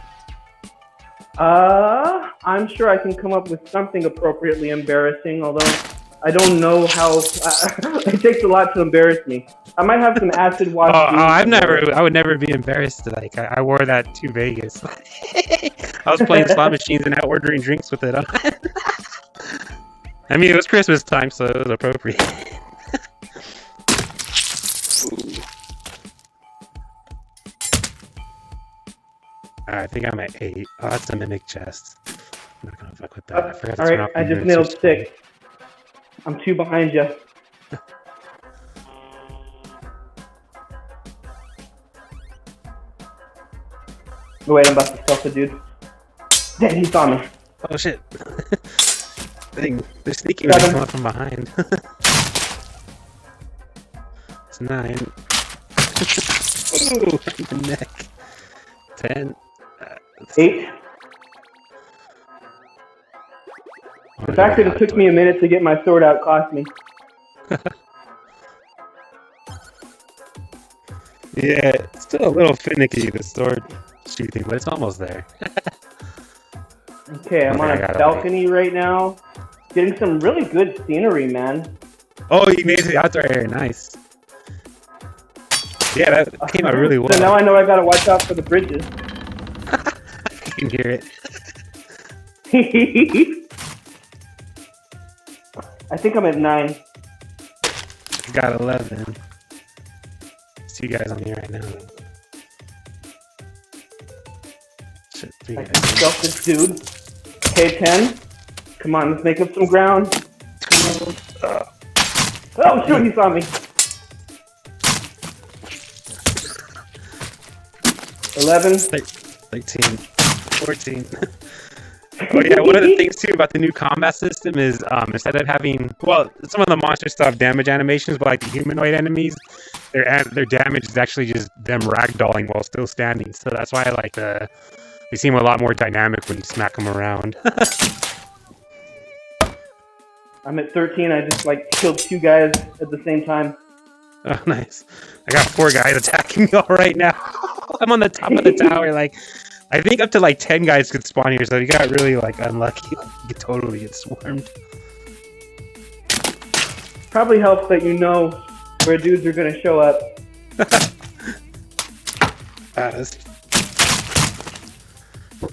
I'm sure I can come up with something appropriately embarrassing, although I don't know how. It takes a lot to embarrass me. I might have some acid wash. I would never be embarrassed. Like I wore that to Vegas. I was playing slot machines and out ordering drinks with it on. I mean, it was Christmas time, so it was appropriate. I think I'm at 8. Oh, that's a mimic chest. I'm not gonna fuck with that. I forgot to turn off I the just mimic nailed switch. 6. I'm 2 behind you. Oh, wait, I'm about to stealth the dude. Dang, he saw me. Oh shit. Dang, they're sneaking when they come up from behind. It's 9. Ooh, right in the neck. 10. 8. The fact that it took me a minute to get my sword out cost me. Yeah, it's still a little finicky, the sword shooting, but it's almost there. Okay, I'm on a balcony right now. Getting some really good scenery, man. Oh, you made it outdoor area, nice. Yeah, that came out really well. So now I know I gotta watch out for the bridges. I can hear it. I think I'm at 9. Got 11. See you guys on here right now. Shit, I can stealth this dude. Okay, 10. Come on, let's make up some ground. Oh shoot, he saw me. 11. 13. 14. Oh yeah, one of the things too about the new combat system is instead of having, well, some of the monsters still have damage animations, but like the humanoid enemies, their damage is actually just them ragdolling while still standing. So that's why I like they seem a lot more dynamic when you smack them around. I'm at 13. I just like killed 2 guys at the same time. Oh, nice. I got 4 guys attacking me all right now. I'm on the top of the tower, like. I think up to like 10 guys could spawn here, so you got really like unlucky. You could totally get swarmed. Probably helps that you know where dudes are gonna show up. That's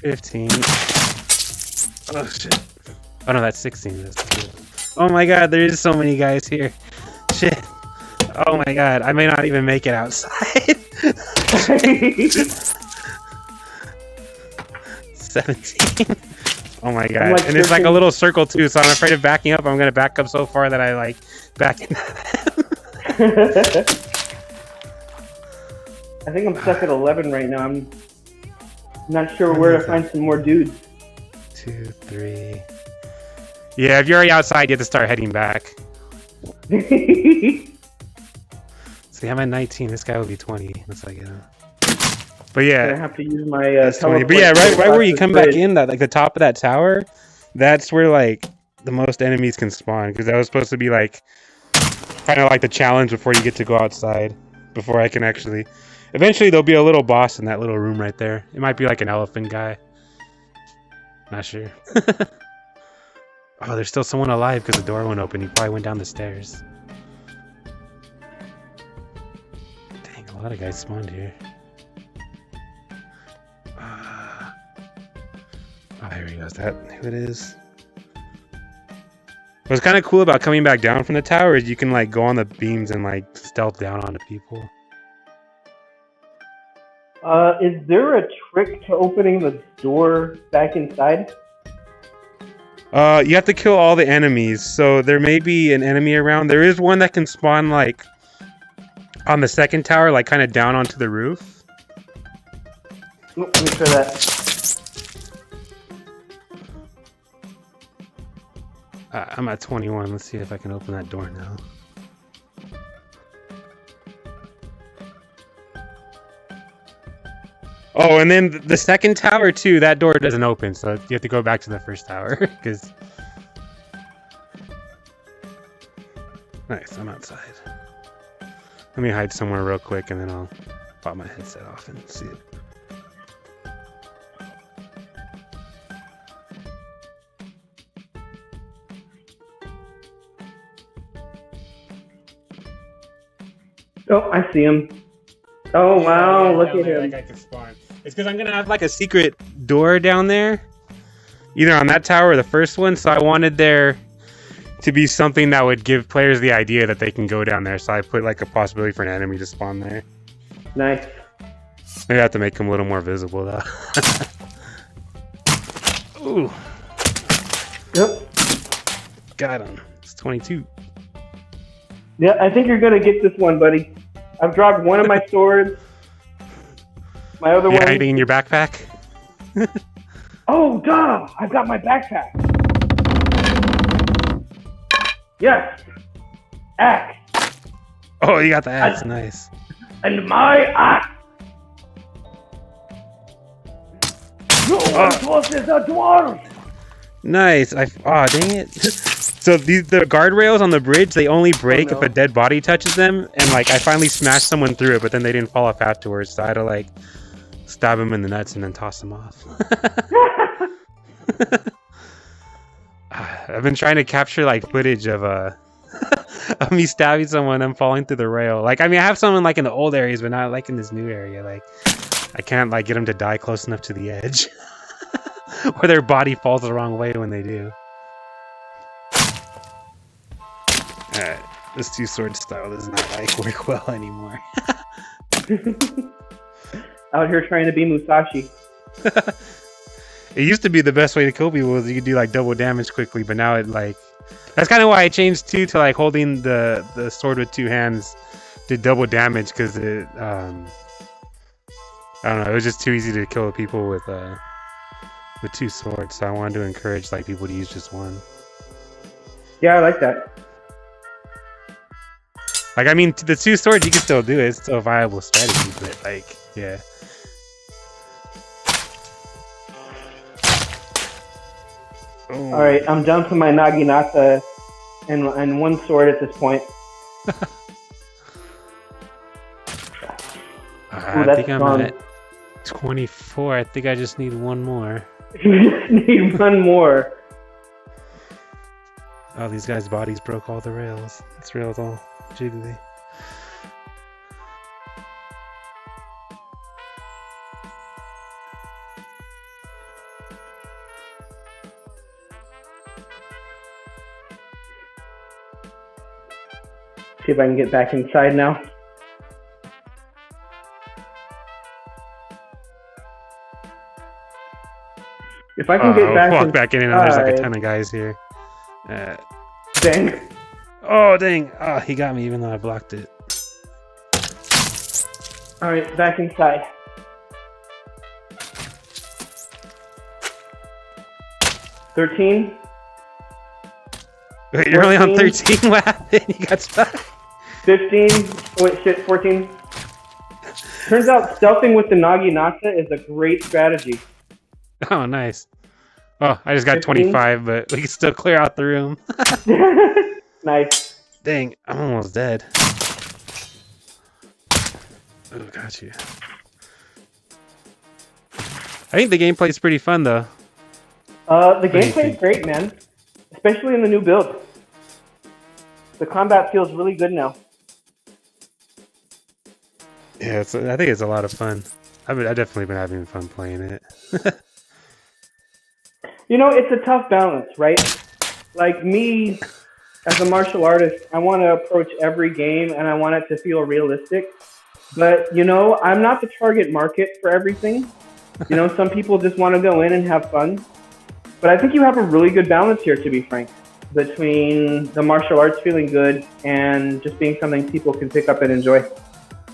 15. Oh shit. Oh no, that's 16. Oh my god, there is so many guys here. Shit. Oh my god, I may not even make it outside. 17. Oh my god. Like and it's like a little circle too, so I'm afraid of backing up. I'm gonna back up so far that I like back into them. I think I'm stuck at 11 right now. I'm not sure where to find some more dudes. 2, 3. Yeah, if you're already outside, you have to start heading back. See, I'm at 19. This guy will be 20. Looks like it. But yeah, I have to use my teleport. But yeah, right where you come back in, that like the top of that tower, that's where like the most enemies can spawn, because that was supposed to be like kind of like the challenge before you get to go outside. Before I can actually, eventually there'll be a little boss in that little room right there. It might be like an elephant guy. Not sure. Oh, there's still someone alive because the door went open. He probably went down the stairs. Dang, a lot of guys spawned here. Oh, here he goes. That who it is. What's kind of cool about coming back down from the tower is you can like go on the beams and like stealth down onto people. Is there a trick to opening the door back inside? You have to kill all the enemies. So there may be an enemy around. There is one that can spawn like on the second tower, like kind of down onto the roof. Let me try that. I'm at 21. Let's see if I can open that door now. Oh, and then the second tower too, that door doesn't open, so you have to go back to the first tower, because... Nice, I'm outside. Let me hide somewhere real quick, and then I'll pop my headset off and see it. Oh, I see him. Oh wow, look at him. It's because I'm gonna have like a secret door down there, either on that tower or the first one. So I wanted there to be something that would give players the idea that they can go down there. So I put like a possibility for an enemy to spawn there. Nice. Maybe I have to make them a little more visible though. Ooh. Yep. Got him. It's 22. Yeah, I think you're gonna get this one, buddy. I've dropped one of my swords. My other one. Anything in your backpack? Oh, duh! I've got my backpack. Yes. Axe. Oh, you got the axe. Nice. And my axe. Oh, tosses a dwarf! nice. Oh, dang it. So the guardrails on the bridge, they only break if a dead body touches them, and like I finally smashed someone through it, but then they didn't fall off afterwards, so I had to like stab him in the nuts and then toss him off. I've been trying to capture like footage of of me stabbing someone and falling through the rail. Like, I mean, I have someone like in the old areas, but not like in this new area. Like, I can't like get them to die close enough to the edge, or their body falls the wrong way when they do. Alright, this two-sword style does not like work well anymore. Out here trying to be Musashi. It used to be the best way to kill people was you could do like double damage quickly, but now it like that's kind of why I changed too to like holding the sword with two hands did double damage because it I don't know, it was just too easy to kill people with two swords, so I wanted to encourage like people to use just one. Yeah, I like that. Like, I mean, the two swords you can still do it; it's still a viable strategy, but like, yeah. All right, I'm down to my naginata and one sword at this point. I think I'm at 24. I think I just need one more. You just need one more. Oh, these guys' bodies broke all the rails. This rail's all jiggly. See if I can get back inside now. If I can get back walk back in and there's like a ton of guys here. Dang. Oh, dang. Oh, he got me even though I blocked it. All right, back inside. $13. Wait, you're only on 13? What happened? You got stuck? 15. Oh, wait, shit, 14. Turns out stealthing with the naginata is a great strategy. Oh, nice. Oh, I just got 15. 25, but we can still clear out the room. Nice. Dang, I'm almost dead. Oh, got you. I think the gameplay is pretty fun, though. The gameplay is great, man. Especially in the new build. The combat feels really good now. Yeah, I think it's a lot of fun. I've definitely been having fun playing it. You know, it's a tough balance, right? Like me, as a martial artist, I want to approach every game and I want it to feel realistic. But, you know, I'm not the target market for everything. You know, some people just want to go in and have fun. But I think you have a really good balance here, to be frank, between the martial arts feeling good and just being something people can pick up and enjoy.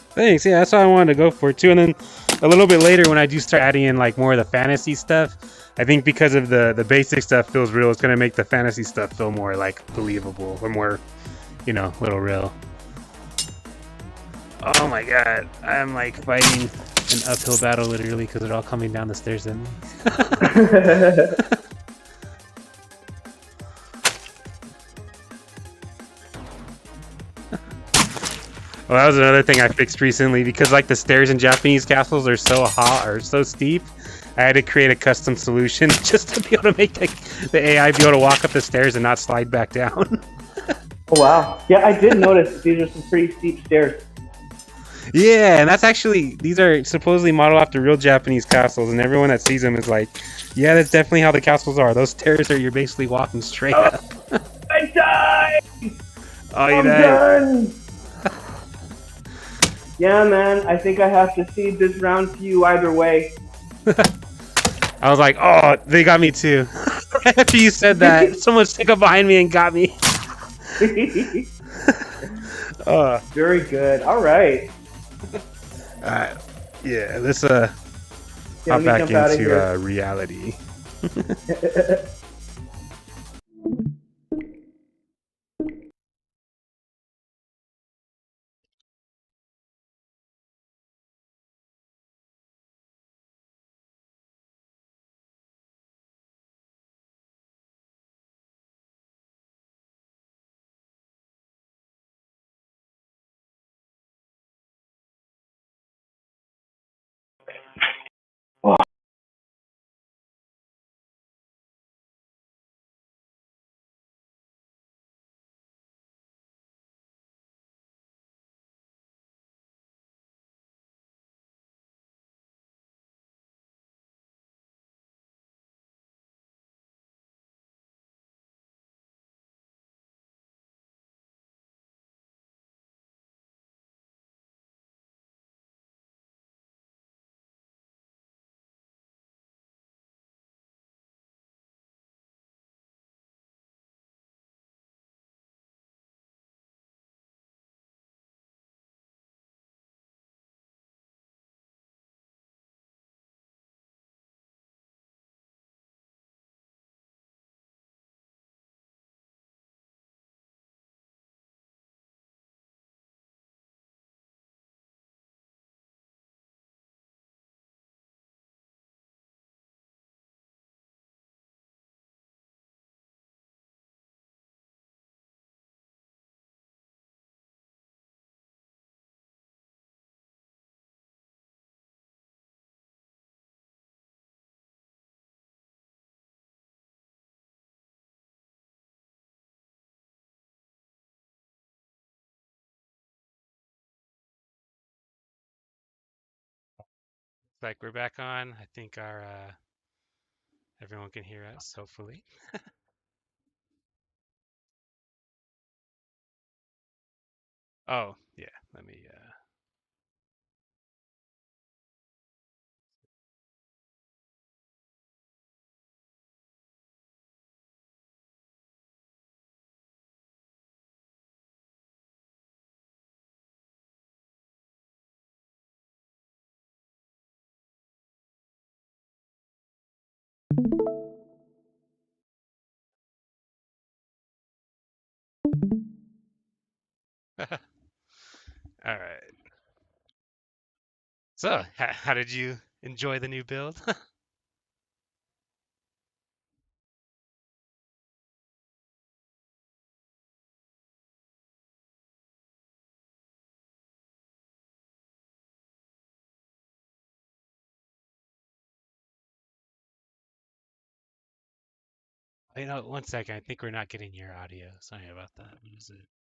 Thanks, yeah, that's what I wanted to go for too. And then a little bit later when I do start adding in like more of the fantasy stuff, I think because of the basic stuff feels real, it's gonna make the fantasy stuff feel more like believable or more, you know, a little real. Oh my god, I'm like fighting an uphill battle literally because they're all coming down the stairs at me. Well, that was another thing I fixed recently because like the stairs in Japanese castles are so hot or so steep. I had to create a custom solution just to be able to make the AI be able to walk up the stairs and not slide back down. Oh, wow. Yeah, I did notice these are some pretty steep stairs. Yeah, and that's actually, these are supposedly modeled after real Japanese castles, and everyone that sees them is like, yeah, that's definitely how the castles are. Those stairs are, you're basically walking straight up. I died! Oh, you I'm died. done! Yeah, man, I think I have to cede this round to you either way. I was like, oh, they got me too. Right after you said that, someone stuck up behind me and got me. Very good. All right. Yeah, let's hop back into reality. like we're back on. I think our everyone can hear us, hopefully. Oh, yeah. Let me All right. So, how did you enjoy the new build? One second. I think we're not getting your audio. Sorry about that. What is it?